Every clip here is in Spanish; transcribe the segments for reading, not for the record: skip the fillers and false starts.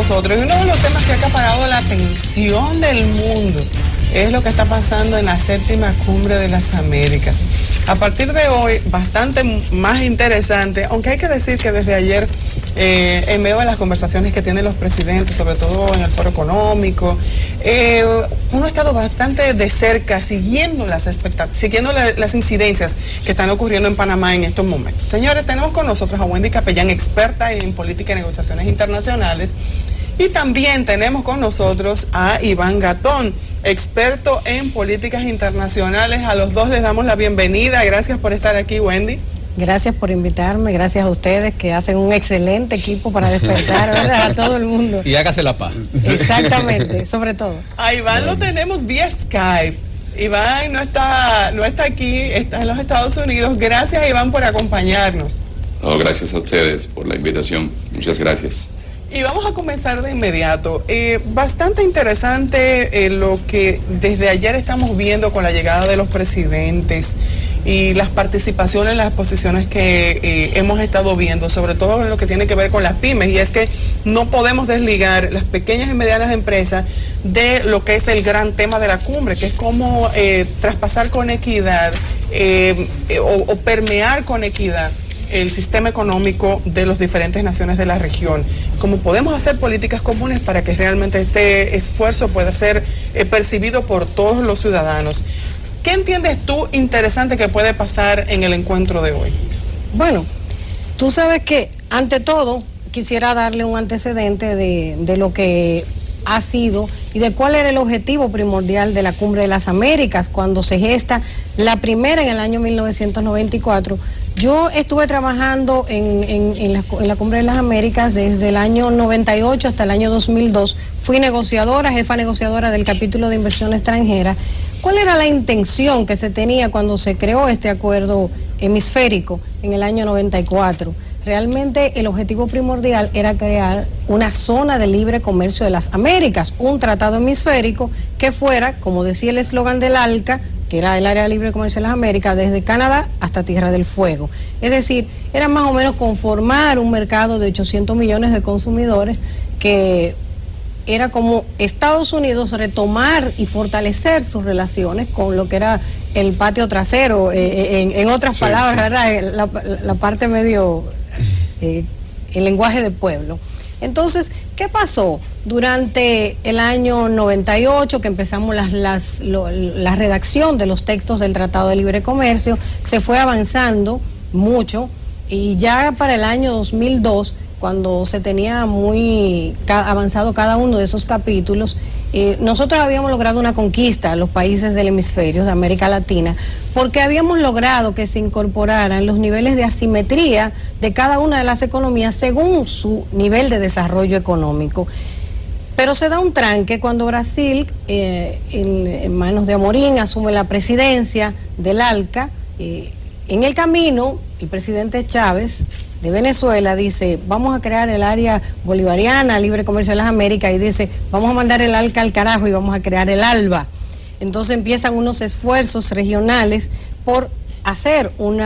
nosotros. Y uno de los temas que ha acaparado la atención del mundo es lo que está pasando en la 7ª Cumbre de las Américas. A partir de hoy, bastante más interesante, aunque hay que decir que desde ayer, en medio de las conversaciones que tienen los presidentes, sobre todo en el foro económico, uno ha estado bastante de cerca siguiendo las incidencias que están ocurriendo en Panamá en estos momentos. Señores, tenemos con nosotros a Wendy Capellán, experta en política y negociaciones internacionales, y también tenemos con nosotros a Iván Gatón, experto en políticas internacionales. A los dos les damos la bienvenida. Gracias por estar aquí, Wendy. Gracias por invitarme, gracias a ustedes que hacen un excelente equipo para despertar, ¿verdad?, a todo el mundo. Y hágase la paz. Exactamente, sobre todo. A Iván lo tenemos vía Skype. Iván no está aquí, está en los Estados Unidos. Gracias, Iván, por acompañarnos. No, gracias a ustedes por la invitación. Muchas gracias. Y vamos a comenzar de inmediato. Bastante interesante lo que desde ayer estamos viendo con la llegada de los presidentes y las participaciones en las posiciones que hemos estado viendo, sobre todo en lo que tiene que ver con las pymes, y es que no podemos desligar las pequeñas y medianas empresas de lo que es el gran tema de la cumbre, que es cómo traspasar con equidad o permear con equidad el sistema económico de las diferentes naciones de la región. Cómo podemos hacer políticas comunes para que realmente este esfuerzo pueda ser percibido por todos los ciudadanos. ¿Qué entiendes tú interesante que puede pasar en el encuentro de hoy? Bueno, tú sabes que ante todo quisiera darle un antecedente de lo que ha sido y de cuál era el objetivo primordial de la Cumbre de las Américas cuando se gesta la primera en el año 1994. Yo estuve trabajando en la Cumbre de las Américas desde el año 98 hasta el año 2002. Fui negociadora, jefa negociadora del capítulo de inversión extranjera. ¿Cuál era la intención que se tenía cuando se creó este acuerdo hemisférico en el año 94? Realmente el objetivo primordial era crear una zona de libre comercio de las Américas, un tratado hemisférico que fuera, como decía el eslogan del ALCA, que era el área de libre comercio de las Américas, desde Canadá hasta Tierra del Fuego. Es decir, era más o menos conformar un mercado de 800 millones de consumidores que era como Estados Unidos retomar y fortalecer sus relaciones con lo que era el patio trasero, en otras palabras, ¿verdad? La parte medio, el lenguaje del pueblo. Entonces, ¿qué pasó? Durante el año 98, que empezamos la redacción de los textos del Tratado de Libre Comercio, se fue avanzando mucho, y ya para el año 2002, cuando se tenía muy avanzado cada uno de esos capítulos, nosotros habíamos logrado una conquista a los países del hemisferio de América Latina, porque habíamos logrado que se incorporaran los niveles de asimetría de cada una de las economías según su nivel de desarrollo económico. Pero se da un tranque cuando Brasil, en manos de Amorim, asume la presidencia del ALCA. En el camino, el presidente Chávez de Venezuela dice, vamos a crear el área bolivariana, libre comercio de las Américas, y dice, vamos a mandar el ALCA al carajo y vamos a crear el ALBA. Entonces empiezan unos esfuerzos regionales por hacer un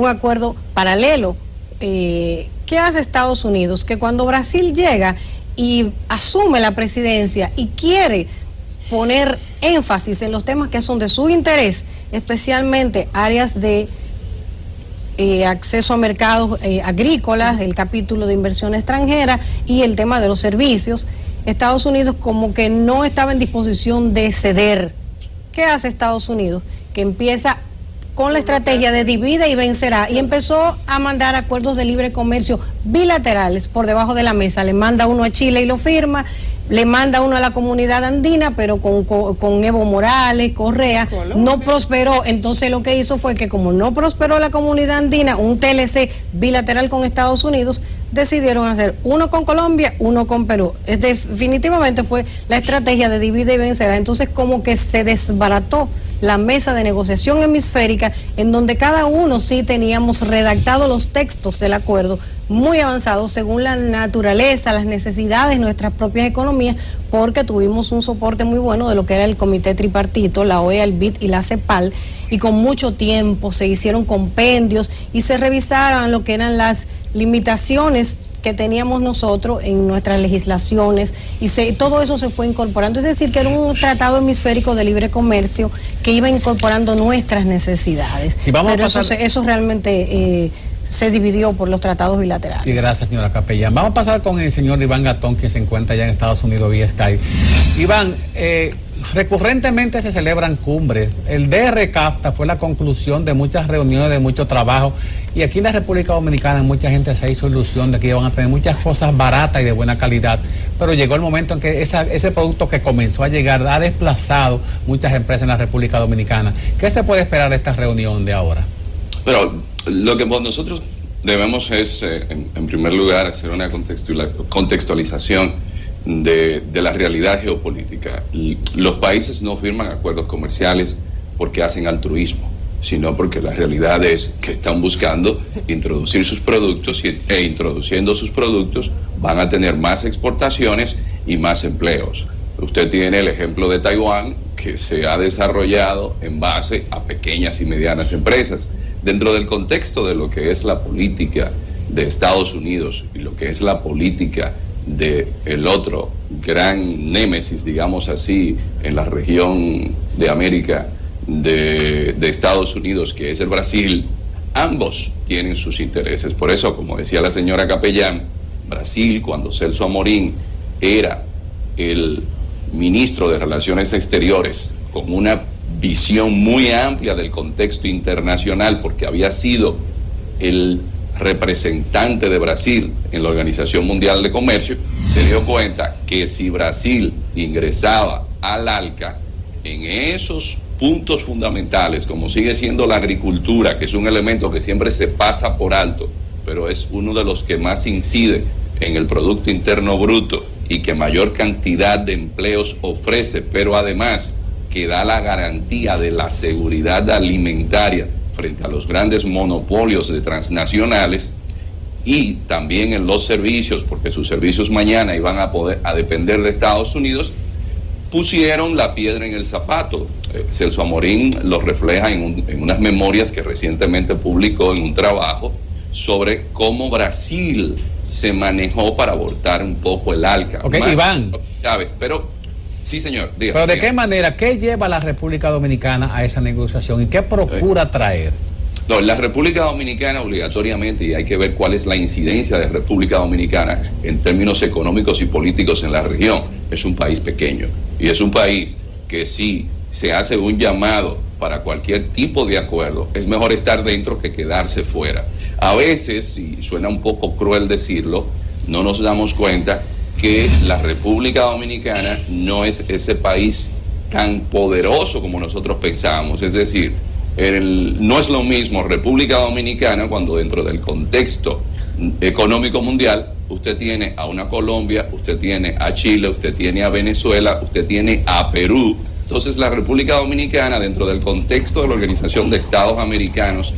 acuerdo paralelo. ¿Qué hace Estados Unidos? Que cuando Brasil llega y asume la presidencia y quiere poner énfasis en los temas que son de su interés, especialmente áreas de acceso a mercados agrícolas, el capítulo de inversión extranjera y el tema de los servicios, Estados Unidos como que no estaba en disposición de ceder. ¿Qué hace Estados Unidos? Que empieza con la estrategia de divide y vencerá, y empezó a mandar acuerdos de libre comercio bilaterales por debajo de la mesa. Le manda uno a Chile y lo firma, le manda uno a la comunidad andina, pero con Evo Morales, Correa, no prosperó. Entonces lo que hizo fue que, como no prosperó la comunidad andina, un TLC bilateral con Estados Unidos, decidieron hacer uno con Colombia, uno con Perú. Definitivamente fue la estrategia de divide y vencerá. Entonces como que se desbarató la mesa de negociación hemisférica, en donde cada uno sí teníamos redactado los textos del acuerdo muy avanzados según la naturaleza, las necesidades de nuestras propias economías, porque tuvimos un soporte muy bueno de lo que era el comité tripartito, la OEA, el BID y la CEPAL, y con mucho tiempo se hicieron compendios y se revisaron lo que eran las limitaciones que teníamos nosotros en nuestras legislaciones y todo eso se fue incorporando. Es decir, que era un tratado hemisférico de libre comercio que iba incorporando nuestras necesidades. Si vamos pero a pasar... eso realmente se dividió por los tratados bilaterales. Sí, gracias, señora Capellán. Vamos a pasar con el señor Iván Gatón, que se encuentra allá en Estados Unidos vía Skype. Iván, recurrentemente se celebran cumbres. El DRCAFTA fue la conclusión de muchas reuniones, de mucho trabajo. Y aquí en la República Dominicana mucha gente se hizo ilusión de que iban a tener muchas cosas baratas y de buena calidad. Pero llegó el momento en que ese producto que comenzó a llegar ha desplazado muchas empresas en la República Dominicana. ¿Qué se puede esperar de esta reunión de ahora? Pero lo que nosotros debemos es, en primer lugar, hacer una contextualización de la realidad geopolítica. Los países no firman acuerdos comerciales porque hacen altruismo, sino porque la realidad es que están buscando introducir sus productos e introduciendo sus productos van a tener más exportaciones y más empleos. Usted tiene el ejemplo de Taiwán, que se ha desarrollado en base a pequeñas y medianas empresas. Dentro del contexto de lo que es la política de Estados Unidos y lo que es la política de el otro gran némesis, digamos así, en la región de América de Estados Unidos, que es el Brasil, ambos tienen sus intereses. Por eso, como decía la señora Capellán, Brasil, cuando Celso Amorín era el ministro de Relaciones Exteriores, con una visión muy amplia del contexto internacional, porque había sido el representante de Brasil en la Organización Mundial de Comercio, se dio cuenta que si Brasil ingresaba al ALCA en esos puntos fundamentales, como sigue siendo la agricultura, que es un elemento que siempre se pasa por alto, pero es uno de los que más incide en el Producto Interno Bruto y que mayor cantidad de empleos ofrece, pero además que da la garantía de la seguridad alimentaria frente a los grandes monopolios de transnacionales, y también en los servicios, porque sus servicios mañana iban a depender de Estados Unidos, pusieron la piedra en el zapato. Celso Amorín lo refleja en unas memorias que recientemente publicó en un trabajo sobre cómo Brasil se manejó para abortar un poco el ALCA. Ok, Iván. Chávez, pero sí, señor. Pero ¿de qué manera, qué lleva la República Dominicana a esa negociación y qué procura traer? No, la República Dominicana obligatoriamente, y hay que ver cuál es la incidencia de República Dominicana en términos económicos y políticos en la región, es un país pequeño y es un país que si se hace un llamado para cualquier tipo de acuerdo, es mejor estar dentro que quedarse fuera. A veces, y suena un poco cruel decirlo, no nos damos cuenta que la República Dominicana no es ese país tan poderoso como nosotros pensábamos. Es decir, no es lo mismo República Dominicana cuando dentro del contexto económico mundial usted tiene a una Colombia, usted tiene a Chile, usted tiene a Venezuela, usted tiene a Perú. Entonces la República Dominicana, dentro del contexto de la Organización de Estados Americanos,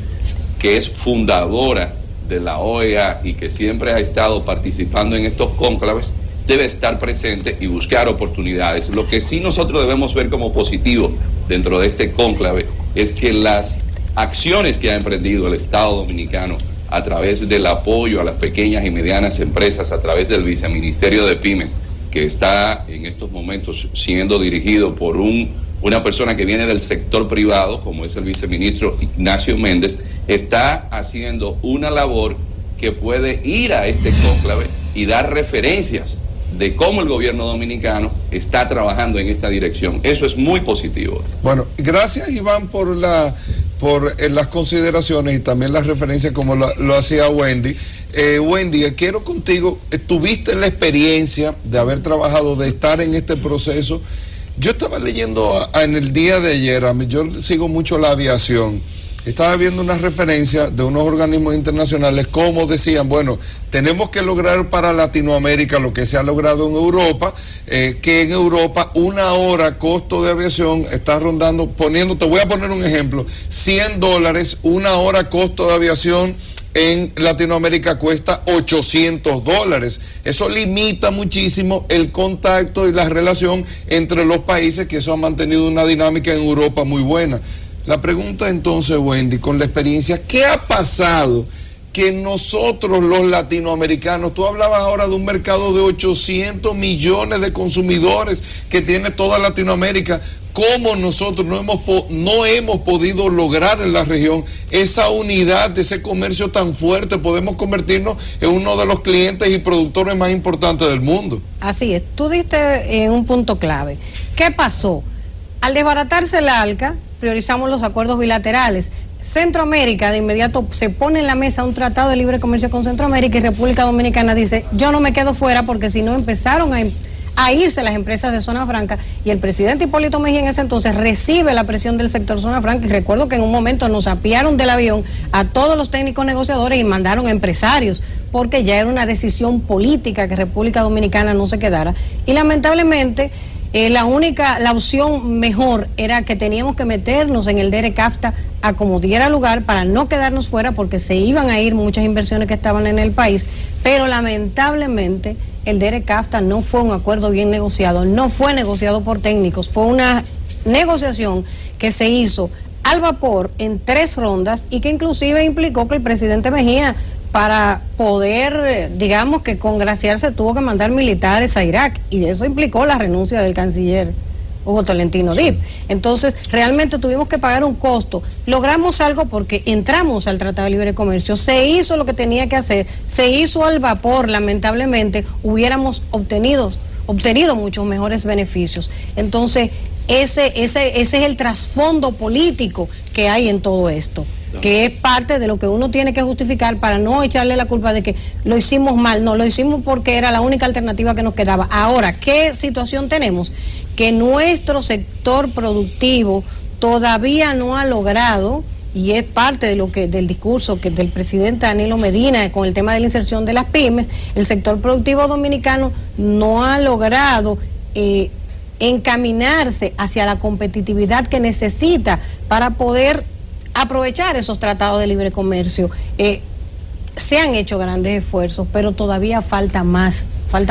que es fundadora de la OEA y que siempre ha estado participando en estos cónclaves, debe estar presente y buscar oportunidades. Lo que sí nosotros debemos ver como positivo dentro de este cónclave es que las acciones que ha emprendido el Estado Dominicano a través del apoyo a las pequeñas y medianas empresas, a través del Viceministerio de Pymes, que está en estos momentos siendo dirigido por una persona que viene del sector privado, como es el viceministro Ignacio Méndez, está haciendo una labor que puede ir a este cónclave y dar referencias de cómo el gobierno dominicano está trabajando en esta dirección. Eso es muy positivo. Bueno, gracias Iván por las consideraciones y también las referencias como lo hacía Wendy. Wendy, quiero contigo, tuviste la experiencia de haber trabajado, de estar en este proceso. Yo estaba leyendo en el día de ayer, yo sigo mucho la aviación, estaba viendo una referencia de unos organismos internacionales como decían, bueno, tenemos que lograr para Latinoamérica lo que se ha logrado en Europa, que en Europa una hora costo de aviación está rondando, te voy a poner un ejemplo, $100, una hora costo de aviación en Latinoamérica cuesta $800. Eso limita muchísimo el contacto y la relación entre los países, que eso ha mantenido una dinámica en Europa muy buena. La pregunta entonces, Wendy, con la experiencia, ¿qué ha pasado que nosotros los latinoamericanos, tú hablabas ahora de un mercado de 800 millones de consumidores que tiene toda Latinoamérica, cómo nosotros no hemos podido lograr en la región esa unidad de ese comercio tan fuerte, podemos convertirnos en uno de los clientes y productores más importantes del mundo. Así es, tú diste en un punto clave. ¿Qué pasó? Al desbaratarse el ALCA, priorizamos los acuerdos bilaterales. Centroamérica de inmediato se pone en la mesa un tratado de libre comercio con Centroamérica y República Dominicana dice, yo no me quedo fuera porque si no empezaron a irse las empresas de Zona Franca, y el presidente Hipólito Mejía en ese entonces recibe la presión del sector Zona Franca, y recuerdo que en un momento nos apiaron del avión a todos los técnicos negociadores y mandaron a empresarios, porque ya era una decisión política que República Dominicana no se quedara, y lamentablemente la opción mejor era que teníamos que meternos en el DERE-CAFTA a como diera lugar para no quedarnos fuera, porque se iban a ir muchas inversiones que estaban en el país, pero lamentablemente el DERE-CAFTA no fue un acuerdo bien negociado, no fue negociado por técnicos, fue una negociación que se hizo al vapor en 3 rondas y que inclusive implicó que el presidente Mejía, para poder, digamos que congraciarse, tuvo que mandar militares a Irak, y eso implicó la renuncia del canciller Hugo Tolentino Dipp. Entonces, realmente tuvimos que pagar un costo. Logramos algo porque entramos al Tratado de Libre Comercio, se hizo lo que tenía que hacer, se hizo al vapor. Lamentablemente, hubiéramos obtenido muchos mejores beneficios. Entonces, ese es el trasfondo político que hay en todo esto, que es parte de lo que uno tiene que justificar para no echarle la culpa de que lo hicimos mal. No, lo hicimos porque era la única alternativa que nos quedaba. Ahora, ¿qué situación tenemos? Que nuestro sector productivo todavía no ha logrado, y es parte de del discurso del presidente Danilo Medina con el tema de la inserción de las pymes, el sector productivo dominicano no ha logrado encaminarse hacia la competitividad que necesita para poder aprovechar esos tratados de libre comercio. Se han hecho grandes esfuerzos, pero todavía falta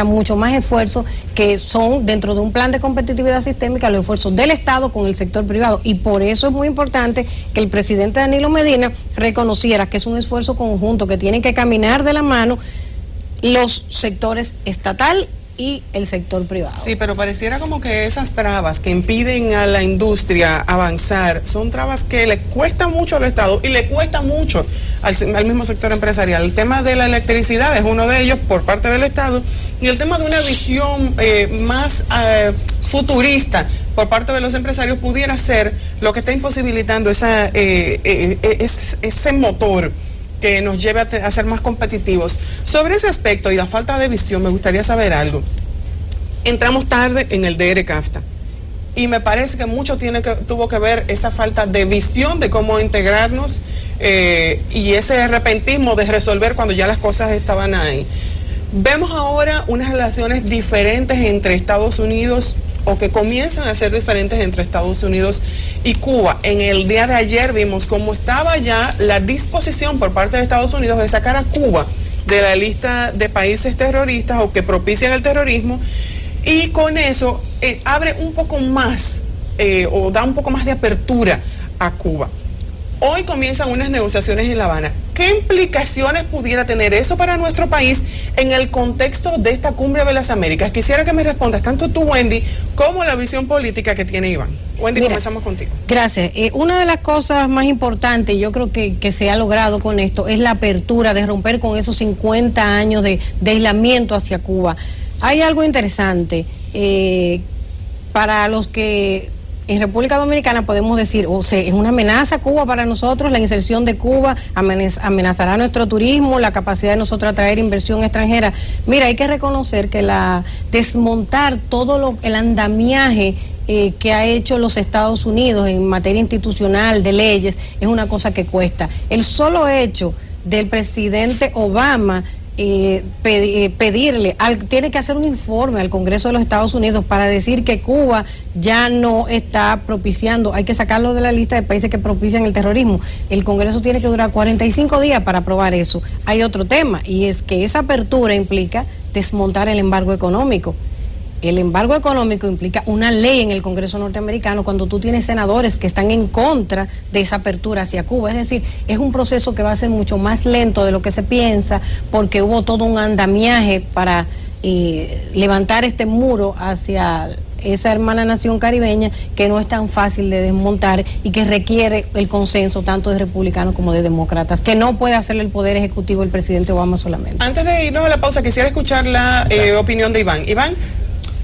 mucho más esfuerzos, que son dentro de un plan de competitividad sistémica los esfuerzos del Estado con el sector privado, y por eso es muy importante que el presidente Danilo Medina reconociera que es un esfuerzo conjunto, que tienen que caminar de la mano los sectores estatal y el sector privado. Sí, pero pareciera como que esas trabas que impiden a la industria avanzar son trabas que le cuesta mucho al Estado y le cuesta mucho al mismo sector empresarial. El tema de la electricidad es uno de ellos por parte del Estado, y el tema de una visión más futurista por parte de los empresarios pudiera ser lo que está imposibilitando ese motor que nos lleve a ser más competitivos. Sobre ese aspecto y la falta de visión, me gustaría saber algo. Entramos tarde en el DERE-CAFTA, y me parece que mucho tuvo que ver esa falta de visión de cómo integrarnos y ese repentismo de resolver cuando ya las cosas estaban ahí. Vemos ahora unas relaciones diferentes entre Estados Unidos, o que comienzan a ser diferentes entre Estados Unidos y Cuba. En el día de ayer vimos cómo estaba ya la disposición por parte de Estados Unidos de sacar a Cuba de la lista de países terroristas o que propician el terrorismo, y con eso abre un poco más o da un poco más de apertura a Cuba. Hoy comienzan unas negociaciones en La Habana. ¿Qué implicaciones pudiera tener eso para nuestro país en el contexto de esta Cumbre de las Américas? Quisiera que me respondas tanto tú, Wendy, como la visión política que tiene Iván. Wendy, comenzamos contigo. Gracias. Una de las cosas más importantes, yo creo que se ha logrado con esto, es la apertura de romper con esos 50 años de aislamiento hacia Cuba. Hay algo interesante para los que en República Dominicana podemos decir, es una amenaza Cuba para nosotros, la inserción de Cuba amenazará nuestro turismo, la capacidad de nosotros atraer inversión extranjera. Mira, hay que reconocer que desmontar todo el andamiaje que ha hecho los Estados Unidos en materia institucional, de leyes, es una cosa que cuesta. El solo hecho del presidente Obama pedirle, tiene que hacer un informe al Congreso de los Estados Unidos para decir que Cuba ya no está propiciando, hay que sacarlo de la lista de países que propician el terrorismo. El Congreso tiene que durar 45 días para aprobar eso. Hay otro tema, y es que esa apertura implica desmontar el embargo económico. el embargo económico implica una ley en el Congreso norteamericano cuando tú tienes senadores que están en contra de esa apertura hacia Cuba. Es decir, es un proceso que va a ser mucho más lento de lo que se piensa, porque hubo todo un andamiaje para levantar este muro hacia esa hermana nación caribeña, que no es tan fácil de desmontar y que requiere el consenso tanto de republicanos como de demócratas, que no puede hacerle el poder ejecutivo el presidente Obama solamente. Antes de irnos a la pausa, quisiera escuchar la opinión de Iván. Iván.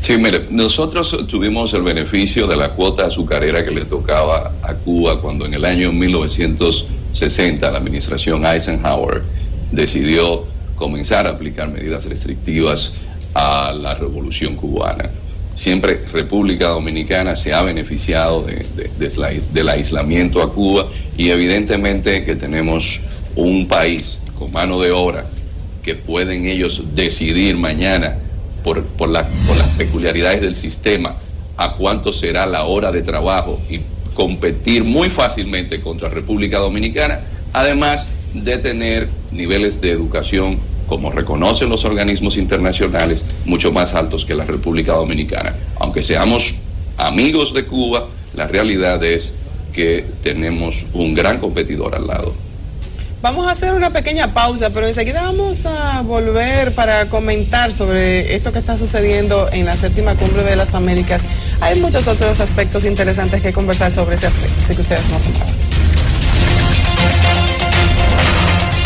Sí, mire, nosotros tuvimos el beneficio de la cuota azucarera que le tocaba a Cuba cuando en el año 1960 la administración Eisenhower decidió comenzar a aplicar medidas restrictivas a la revolución cubana. Siempre República Dominicana se ha beneficiado del aislamiento a Cuba, y evidentemente que tenemos un país con mano de obra que pueden ellos decidir mañana por las peculiaridades del sistema a cuánto será la hora de trabajo y competir muy fácilmente contra República Dominicana, además de tener niveles de educación, como reconocen los organismos internacionales, mucho más altos que la República Dominicana. Aunque seamos amigos de Cuba, la realidad es que tenemos un gran competidor al lado. Vamos a hacer una pequeña pausa, pero enseguida vamos a volver para comentar sobre esto que está sucediendo en la 7ª Cumbre de las Américas. Hay muchos otros aspectos interesantes que conversar sobre ese aspecto, así que ustedes no se muevan.